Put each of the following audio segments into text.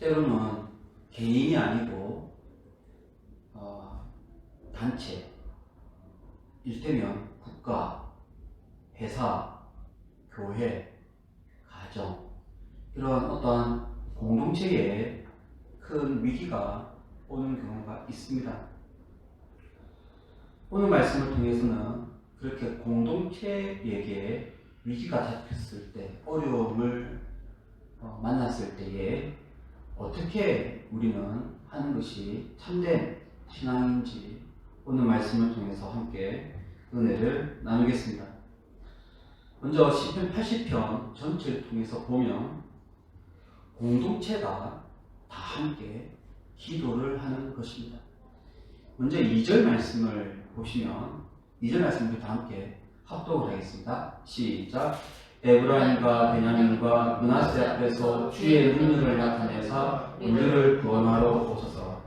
때로는 개인이 아니고 단체, 이를테면 국가, 회사, 교회, 가정, 이런 어떠한 공동체에 큰 위기가 오는 경우가 있습니다. 오늘 말씀을 통해서는 그렇게 공동체에게 위기가 잡혔을 때, 어려움을 만났을 때에 어떻게 우리는 하는 것이 참된 신앙인지 오늘 말씀을 통해서 함께 은혜를 나누겠습니다. 먼저 시편 80편 전체를 통해서 보면 공동체가 다 함께 기도를 하는 것입니다. 먼저 2절 말씀을 보시면 2절 말씀을 다 함께 합독을 하겠습니다. 시작. 에브라임과 베냐민과 므낫세 앞에서 주의 능력을 나타내사 우리를 구원하러 오소서.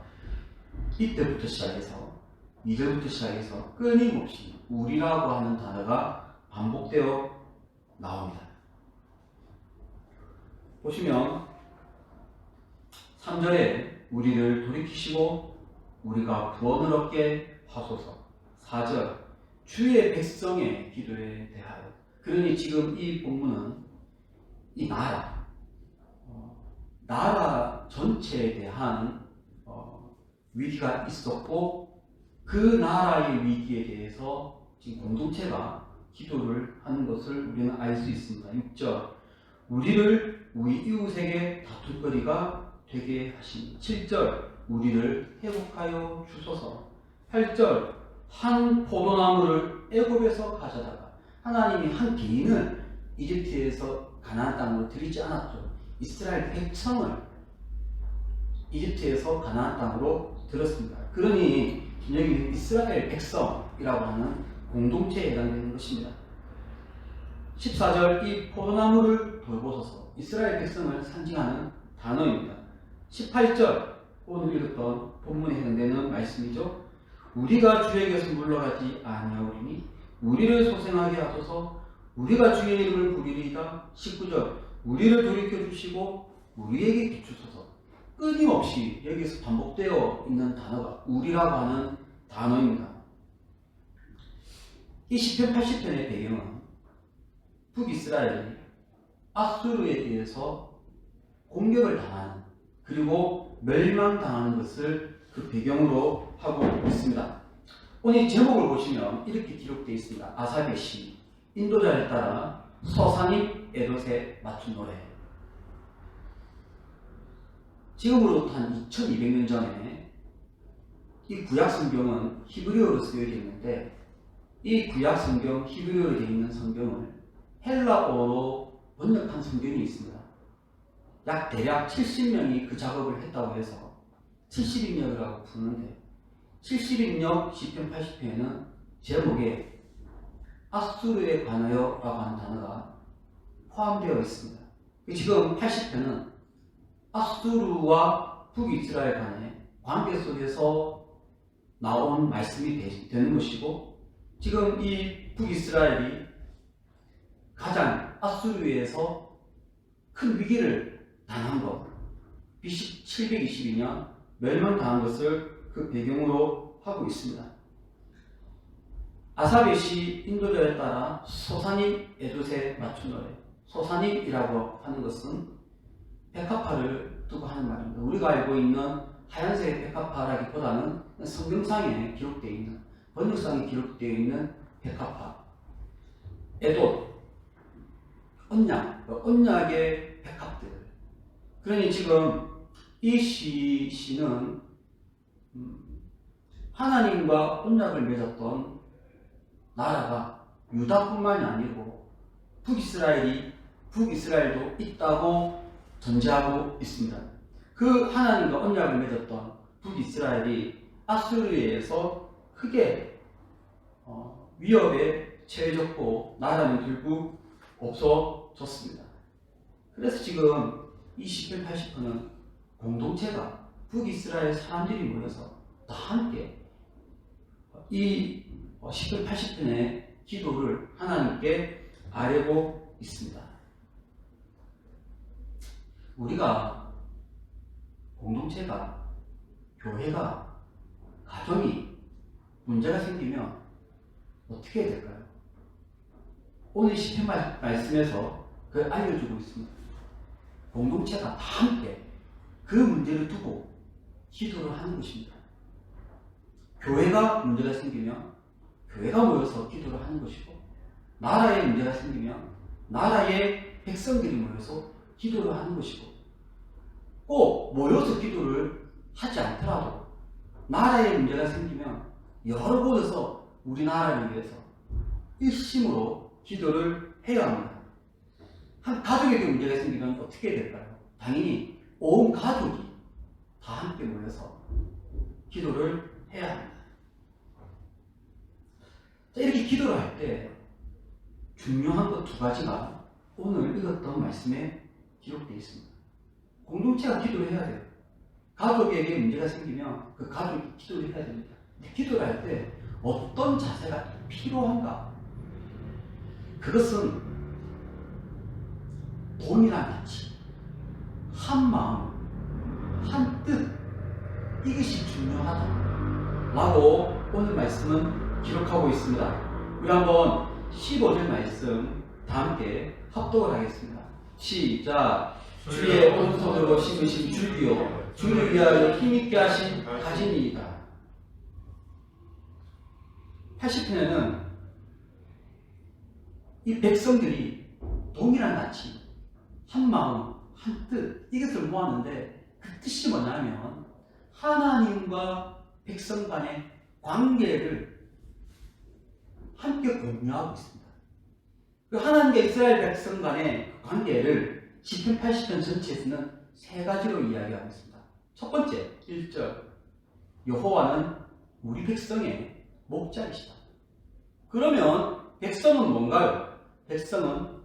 이때부터 시작해서 2절부터 시작해서 끊임없이 우리라고 하는 단어가 반복되어 나옵니다. 보시면 3절에 우리를 돌이키시고 우리가 구원을 얻게 하소서. 4절 주의 백성의 기도에 대하여. 그러니 지금 이 본문은 이 나라 전체에 대한 위기가 있었고 그 나라의 위기에 대해서 지금 공동체가 기도를 하는 것을 우리는 알 수 있습니다. 6절 우리를 우리 이웃에게 다툴거리가 되게 하신. 7절 우리를 회복하여 주소서. 8절 한 포도나무를 애굽에서 가져다가. 하나님이 한 개인을 이집트에서 가나안 땅으로 들이지 않았죠. 이스라엘 백성을 이집트에서 가나안 땅으로 들었습니다. 그러니 여기 이스라엘 백성이라고 하는 공동체에 해당되는 것입니다. 14절 이 포도나무를 돌보소서. 이스라엘 백성을 상징하는 단어입니다. 18절 오늘 읽었던 본문에 해당되는 말씀이죠. 우리가 주에게서 물러가지 아니하오리니 우리를 소생하게 하소서. 우리가 주의 이름을 부리리이다. 19절 우리를 돌이켜 주시고 우리에게 비추소서. 끊임없이 여기서 반복되어 있는 단어가 우리라고 하는 단어입니다. 이 시편 80편의 배경은 북이스라엘이 아수르에 의해서 공격을 당하는, 그리고 멸망당하는 것을 그 배경으로 하고 있습니다. 오늘 제목을 보시면 이렇게 기록되어 있습니다. 아삽의 시, 인도자를 따라 서사님 에돛에 맞춘 노래. 지금으로부터 한 2200년 전에 이 구약 성경은 히브리어로 쓰여져 있는데, 이 구약 성경 히브리어로 되어 있는 성경을 헬라어로 번역한 성경이 있습니다. 약 대략 70명이 그 작업을 했다고 해서 70인역이라고 부르는데, 70인역 시편 80편에는 제목에 아수르에 관하여 라고 하는 단어가 포함되어 있습니다. 지금 80편은 아수르와 북이스라엘 간의 관계 속에서 나온 말씀이 되는 것이고, 지금 이 북이스라엘이 가장 아수르에서 큰 위기를 당한 것, BC 722년 멸망당한 것을 그 배경으로 하고 있습니다. 아삽의 시 인도자에 따라 소사님 에돛에 맞춘 노래. 소사님이라고 하는 것은 백합화를 두고 하는 말입니다. 우리가 알고 있는 하얀색 백합화라기보다는 성경상에 기록되어 있는, 번역상에 기록되어 있는 백합화. 에돛, 언약의 백합들. 그러니 지금 이 시는 하나님과 언약을 맺었던 나라가 유다뿐만이 아니고 북이스라엘도 있다고 전제하고 있습니다. 그 하나님과 언약을 맺었던 북이스라엘이 아수르에서 크게 위협에 처해졌고 나라는 결국 없어졌습니다. 그래서 지금 이 시편 80편은 공동체가 북이스라엘 사람들이 모여서 다 함께 이 시편 80편의 기도를 하나님께 아뢰고 있습니다. 우리가 공동체가, 교회가, 가정이 문제가 생기면 어떻게 해야 될까요? 오늘 시편 말씀에서 그걸 알려주고 있습니다. 공동체가 다 함께 그 문제를 두고 기도를 하는 것입니다. 교회가 문제가 생기면 교회가 모여서 기도를 하는 것이고, 나라에 문제가 생기면 나라의 백성들이 모여서 기도를 하는 것이고, 꼭 모여서 기도를 하지 않더라도 나라에 문제가 생기면 여러 곳에서 우리나라를 위해서 일심으로 기도를 해야 합니다. 한 가족에게 문제가 생기면 어떻게 해야 될까요? 당연히 온 가족이 다 함께 모여서 기도를 해야 합니다. 자, 이렇게 기도를 할 때 중요한 것 두 가지가 오늘 읽었던 말씀에 기록되어 있습니다. 공동체가 기도를 해야 돼요. 가족에게 문제가 생기면 그 가족이 기도를 해야 됩니다. 근데 기도를 할 때 어떤 자세가 필요한가? 그것은 동일한 가치, 한 마음, 한 뜻, 이것이 중요하다라고 오늘 말씀은 기록하고 있습니다. 우리 한번 15절 말씀 다 함께 합독을 하겠습니다. 시작. 주의 오른손으로 심으신 줄기요 주를 위하여 힘있게 하신 가진이이다. 80편에는 이 백성들이 동일한 가치, 한 마음, 한 뜻, 이것을 모았는데 그 뜻이 뭐냐면 하나님과 백성 간의 관계를 함께 공유하고 있습니다. 그 하나님과 이스라엘 백성 간의 관계를 시편 80편 전체에서는 세 가지로 이야기하고 있습니다. 첫 번째, 1절. 여호와는 우리 백성의 목자이시다. 그러면 백성은 뭔가요? 백성은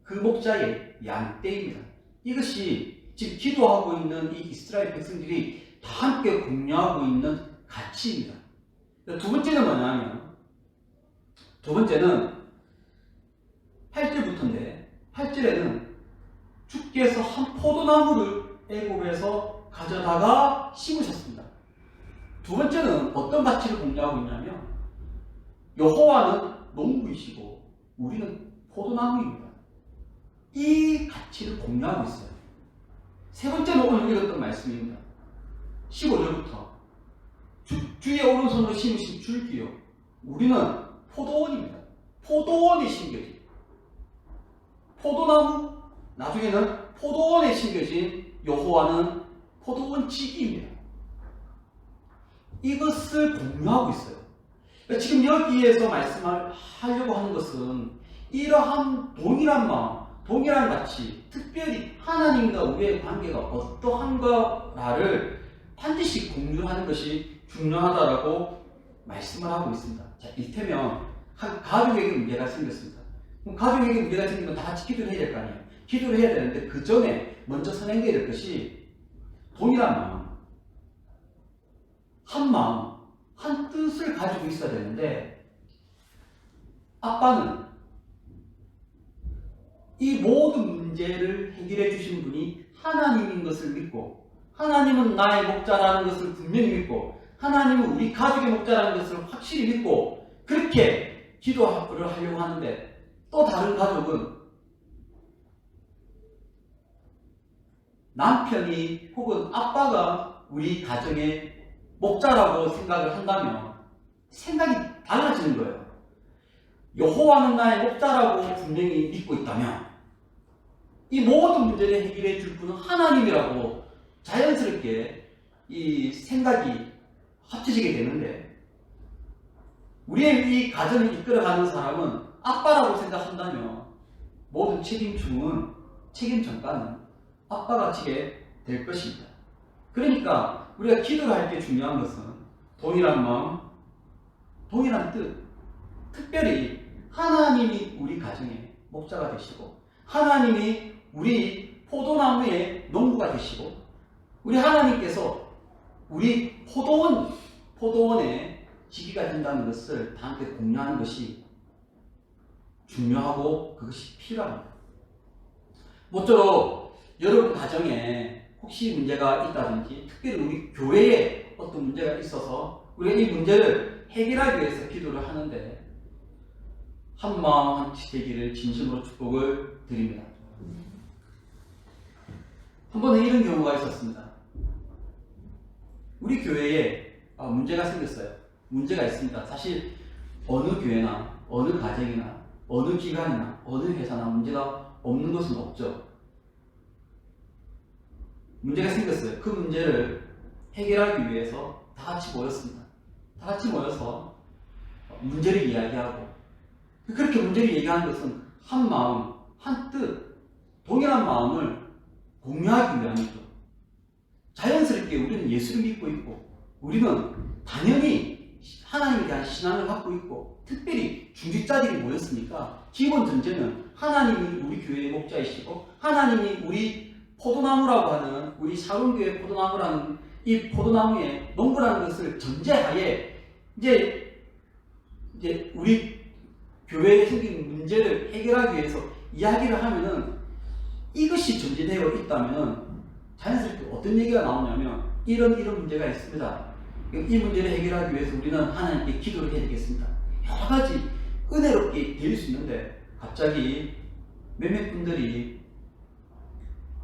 그 목자의 양떼입니다. 이것이 지금 기도하고 있는 이 이스라엘 백성들이 다 함께 공유하고 있는 가치입니다. 두 번째는 뭐냐면, 두 번째는 8절부터인데, 8절에는 주께서 한 포도나무를 애굽에서 가져다가 심으셨습니다. 두 번째는 어떤 가치를 공유하고 있냐면, 여호와는 농부이시고 우리는 포도나무입니다. 이 가치를 공유하고 있어요. 세 번째는 오늘 읽었던 말씀입니다. 15절부터 주의 오른손으로 심으신 줄기요 우리는 포도원입니다. 포도원에 심겨진 포도나무, 나중에는 포도원에 심겨진 여호와는 포도원 지기입니다. 이것을 공유하고 있어요. 지금 여기에서 말씀하려고 하는 것은 이러한 동일한 마음, 동일한 가치, 특별히 하나님과 우리의 관계가 어떠한가를 반드시 공유하는 것이 중요하다라고 말씀을 하고 있습니다. 자, 이를테면 한 가족에게 문제가 생겼습니다. 그럼 가족에게 문제가 생기면 다 같이 기도를 해야 될 거 아니에요. 기도를 해야 되는데 그 전에 먼저 선행해야 될 것이 동일한 마음, 한 마음, 한 뜻을 가지고 있어야 되는데, 아빠는 이 모든 문제를 해결해 주신 분이 하나님인 것을 믿고, 하나님은 나의 목자라는 것을 분명히 믿고, 하나님은 우리 가족의 목자라는 것을 확실히 믿고, 그렇게 기도를 하려고 하는데, 또 다른 가족은 남편이 혹은 아빠가 우리 가정의 목자라고 생각을 한다면 생각이 달라지는 거예요. 여호와는 나의 목자라고 분명히 믿고 있다면 이 모든 문제를 해결해 줄 분은 하나님이라고 자연스럽게 이 생각이 합쳐지게 되는데, 우리의 이 가정을 이끌어가는 사람은 아빠라고 생각한다면 모든 책임 전가는 아빠가 지게 될 것입니다. 그러니까 우리가 기도를 할 때 중요한 것은 동일한 마음, 동일한 뜻, 특별히 하나님이 우리 가정의 목자가 되시고, 하나님이 우리 포도나무의 농부가 되시고, 우리 하나님께서 우리 포도원의 지기가 된다는 것을 다 함께 공유하는 것이 중요하고 그것이 필요합니다. 모쪼록 여러분 가정에 혹시 문제가 있다든지 특별히 우리 교회에 어떤 문제가 있어서 우리가 이 문제를 해결하기 위해서 기도를 하는데 한마음 한뜻 되기를 진심으로 축복을 드립니다. 한 번은 이런 경우가 있었습니다. 우리 교회에 문제가 생겼어요. 문제가 있습니다. 사실 어느 교회나 어느 가정이나 어느 기관이나 어느 회사나 문제가 없는 것은 없죠. 문제가 생겼어요. 그 문제를 해결하기 위해서 다 같이 모였습니다. 다 같이 모여서 문제를 이야기하고, 그렇게 문제를 얘기하는 것은 한 마음, 한 뜻, 동일한 마음을 공유하기 위함이죠. 자연스럽게 우리는 예수를 믿고 있고, 우리는 당연히 하나님에 대한 신앙을 갖고 있고, 특별히 중직자들이 모였으니까 기본 전제는 하나님이 우리 교회의 목자이시고, 하나님이 우리 포도나무라고 하는, 우리 샤론교회 포도나무라는 이 포도나무의 농부라는 것을 전제하에 이제 우리 교회에 생긴 문제를 해결하기 위해서 이야기를 하면은, 이것이 전제되어 있다면은 자연스럽게 어떤 얘기가 나오냐면 이런 문제가 있습니다. 이 문제를 해결하기 위해서 우리는 하나님께 기도를 해야 되겠습니다. 여러 가지 은혜롭게 될 수 있는데 갑자기 몇몇 분들이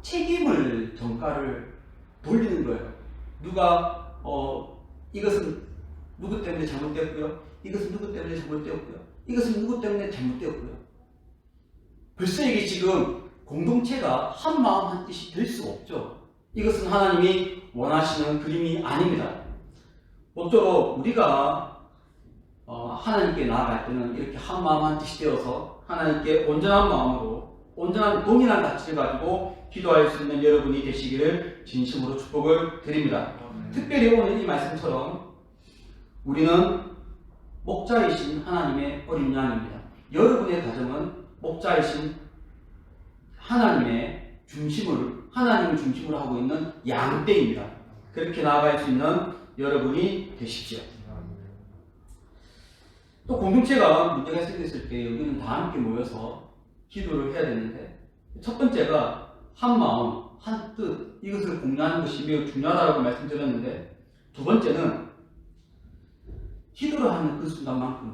책임을 전가를 돌리는 거예요. 누가 이것은 누구 때문에 잘못되었고요. 이것은 누구 때문에 잘못되었고요. 이것은 누구 때문에 잘못되었고요. 벌써 이게 지금 공동체가 한 마음 한 뜻이 될 수가 없죠. 이것은 하나님이 원하시는 그림이 아닙니다. 모쪼록 우리가 하나님께 나아갈 때는 이렇게 한 마음 한 뜻이 되어서 하나님께 온전한 마음으로, 온전한 동일한 가치를 가지고 기도할 수 있는 여러분이 되시기를 진심으로 축복을 드립니다. 특별히 오늘 이 말씀처럼 우리는 목자이신 하나님의 어린 양입니다. 여러분의 가정은 목자이신 하나님을 중심으로 하고 있는 양떼입니다. 그렇게 나아갈 수 있는 여러분이 되십시오. 또 공동체가 문제가 생겼을 때 우리는 다 함께 모여서 기도를 해야 되는데, 첫 번째가 한 마음, 한 뜻, 이것을 공유하는 것이 매우 중요하다고 말씀드렸는데, 두 번째는 기도를 하는 그 순간만큼은,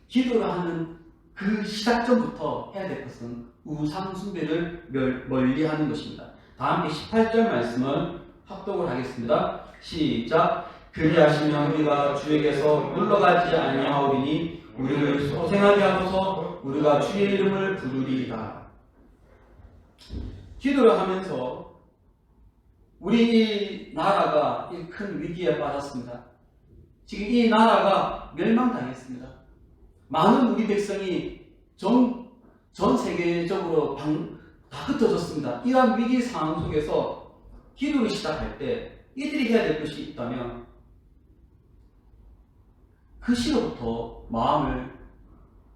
기도를 하는 그 시작점부터 해야 될 것은 우상숭배를 멀리하는 것입니다. 다 함께 18절 말씀을 합독을 하겠습니다. 시작. 그리하시면 우리가 주에게서 물러가지 아니하오리니 우리를 소생하게 하소서. 우리가 주의 이름을 부르리이다. 기도를 하면서 우리 이 나라가 큰 위기에 빠졌습니다. 지금 이 나라가 멸망당했습니다. 많은 우리 백성이 전 세계적으로 다 흩어졌습니다. 이러한 위기 상황 속에서 기도를 시작할 때 이들이 해야 될 것이 있다면 그 시로부터 마음을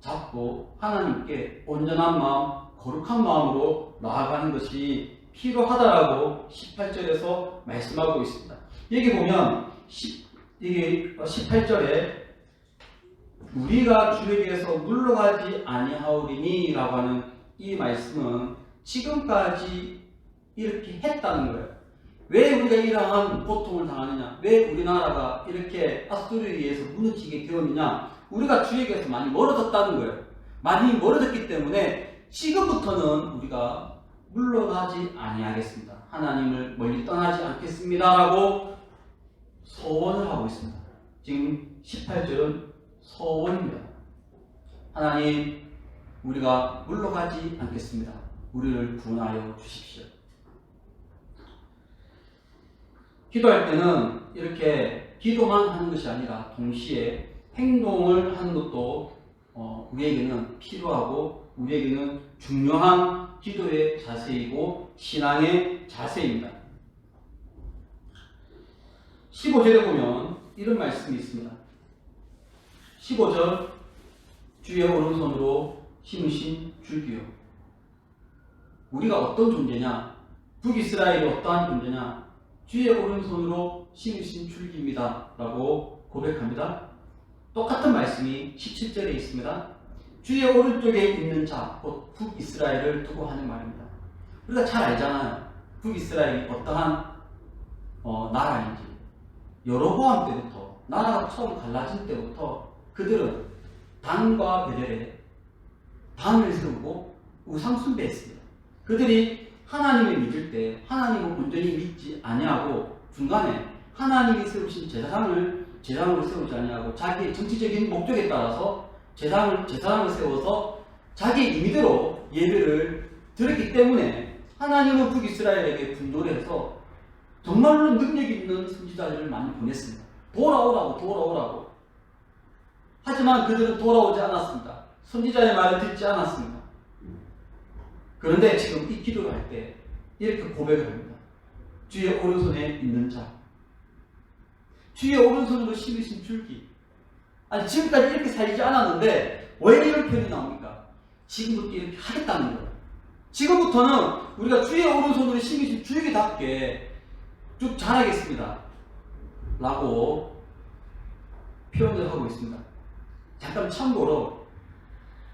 잡고 하나님께 온전한 마음, 거룩한 마음으로 나아가는 것이 필요하다라고 18절에서 말씀하고 있습니다. 여기 보면 18절에 우리가 주에게서 물러가지 아니하오리니 라고 하는 이 말씀은 지금까지 이렇게 했다는 거예요. 왜 우리가 이러한 고통을 당하느냐? 왜 우리나라가 이렇게 아수르에 의해서 무너지게 되었느냐? 우리가 주에게서 많이 멀어졌다는 거예요. 많이 멀어졌기 때문에 지금부터는 우리가 물러가지 아니하겠습니다. 하나님을 멀리 떠나지 않겠습니다 라고 서원을 하고 있습니다. 지금 18절은 서원입니다. 하나님, 우리가 물러가지 않겠습니다. 우리를 구원하여 주십시오. 기도할 때는 이렇게 기도만 하는 것이 아니라 동시에 행동을 하는 것도 우리에게는 필요하고 우리에게는 중요한 기도의 자세이고 신앙의 자세입니다. 15절에 보면 이런 말씀이 있습니다. 15절, 주의 오른손으로 심으신 줄기요. 우리가 어떤 존재냐? 북이스라엘이 어떠한 존재냐? 주의 오른손으로 심으신 줄기입니다 라고 고백합니다. 똑같은 말씀이 17절에 있습니다. 주의 오른쪽에 있는 자, 곧 북이스라엘을 두고 하는 말입니다. 우리가 잘 알잖아요. 북이스라엘이 어떠한 나라인지, 여로보암 때부터, 나라가 처음 갈라진 때부터 그들은 단과 베델에 단을 세우고 우상 숭배했습니다. 그들이 하나님을 믿을 때 하나님을 온전히 믿지 아니하고 중간에 하나님이 세우신 제사장으로 세우지 아니하고 자기의 정치적인 목적에 따라서 제사장을 세워서 자기의 임의대로 예배를 드렸기 때문에 하나님은 북이스라엘에게 분노를 해서 정말로 능력 있는 선지자들을 많이 보냈습니다. 돌아오라고. 하지만 그들은 돌아오지 않았습니다. 선지자의 말을 듣지 않았습니다. 그런데 지금 이 기도를 할 때 이렇게 고백을 합니다. 주의 오른손에 있는 자, 주의 오른손으로 심으신 줄기. 아니, 지금까지 이렇게 살지 않았는데 왜 이런 표현이 나옵니까? 지금부터 이렇게 하겠다는 거예요. 지금부터는 우리가 주의 오른손으로 심으신 줄기답게 쭉 자라겠습니다 라고 표현을 하고 있습니다. 잠깐 참고로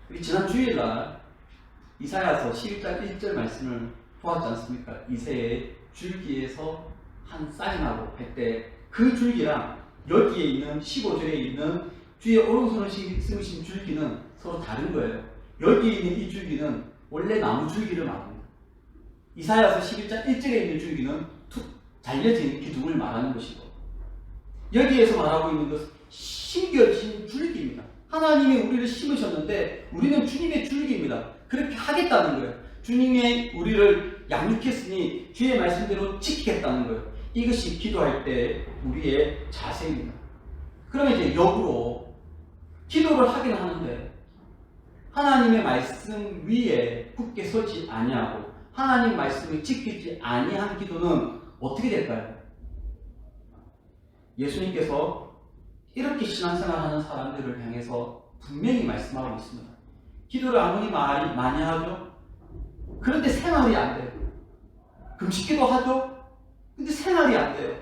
우리 지난 주일날 이사야서 11장 1절 말씀을 보았지 않습니까? 이새의 줄기에서 한 쌀이 나고 할 때 그 줄기랑 여기에 있는 15절에 있는 주의 오른손을 심으신 줄기는 서로 다른 거예요. 여기에 있는 이 줄기는 원래 나무 줄기를 말합니다. 이사야서 11장 1절에 있는 줄기는 툭 잘려진 기둥을 말하는 것이고, 여기에서 말하고 있는 것은 심겨진 줄기입니다. 하나님이 우리를 심으셨는데 우리는 주님의 줄기입니다. 그렇게 하겠다는 거예요. 주님의 우리를 양육했으니 주의 말씀대로 지키겠다는 거예요. 이것이 기도할 때 우리의 자세입니다. 그러면 이제 역으로 기도를 하긴 하는데 하나님의 말씀 위에 굳게 서지 아니하고 하나님 말씀을 지키지 아니한 기도는 어떻게 될까요? 예수님께서 이렇게 신앙생활하는 사람들을 향해서 분명히 말씀하고 있습니다. 기도를 아무리 많이 하죠. 그런데 생활이 안 돼요. 금식기도 하죠. 근데 생활이 안 돼요.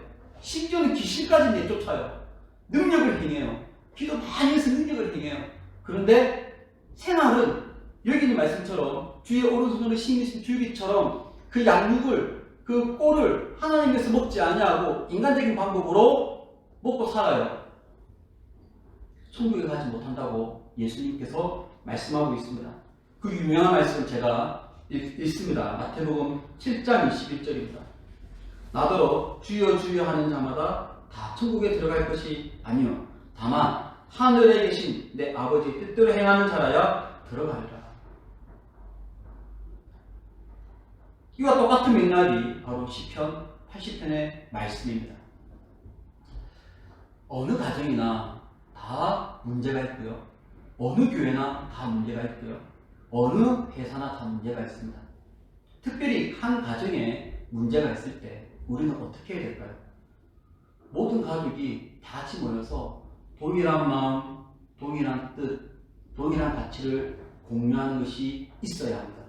심지어는 귀신까지 내쫓아요. 능력을 행해요. 기도 많이 해서 능력을 행해요. 그런데 생활은 여기 있는 말씀처럼 주의 오른손으로 심으신 줄기처럼 그 양육을, 그 꼴을 하나님께서 먹지 아니하고 인간적인 방법으로 먹고 살아요. 천국에 가지 못한다고 예수님께서 말씀하고 있습니다. 그 유명한 말씀을 제가 읽습니다. 마태복음 7장 21절입니다. 나더러 주여 주여 하는 자마다 다 천국에 들어갈 것이 아니요 다만 하늘에 계신 내 아버지의 뜻대로 행하는 자라야 들어가리라. 이와 똑같은 맥락이 바로 시편 80편의 말씀입니다. 어느 가정이나 다 문제가 있고요. 어느 교회나 다 문제가 있고요. 어느 회사나 다 문제가 있습니다. 특별히 한 가정에 문제가 있을 때 우리는 어떻게 해야 될까요? 모든 가족이 다 같이 모여서 동일한 마음, 동일한 뜻, 동일한 가치를 공유하는 것이 있어야 합니다.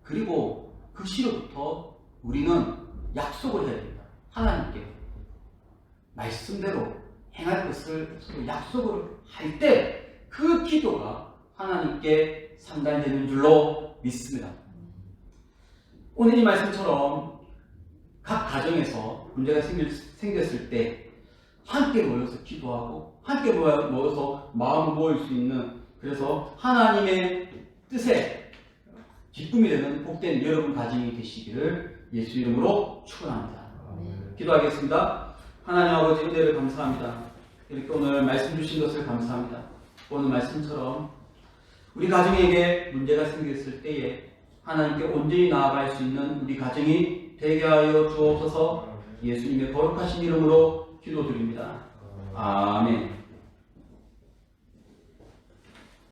그리고 그 시로부터 우리는 약속을 해야 됩니다. 하나님께 말씀대로 행할 것을 서로 약속을 할 때 그 기도가 하나님께 상달되는 줄로 믿습니다. 오늘 이 말씀처럼 각 가정에서 문제가 생겼을 때 함께 모여서 기도하고 함께 모여서 마음을 모을 수 있는, 그래서 하나님의 뜻에 기쁨이 되는 복된 여러분 가정이 되시기를 예수 이름으로 축원합니다. 기도하겠습니다. 하나님 아버지 은혜를 감사합니다. 이렇게 오늘 말씀 주신 것을 감사합니다. 오늘 말씀처럼 우리 가정에게 문제가 생겼을 때에 하나님께 온전히 나아갈 수 있는 우리 가정이 되게 하여 주옵소서. 예수님의 거룩하신 이름으로 기도드립니다. 아멘.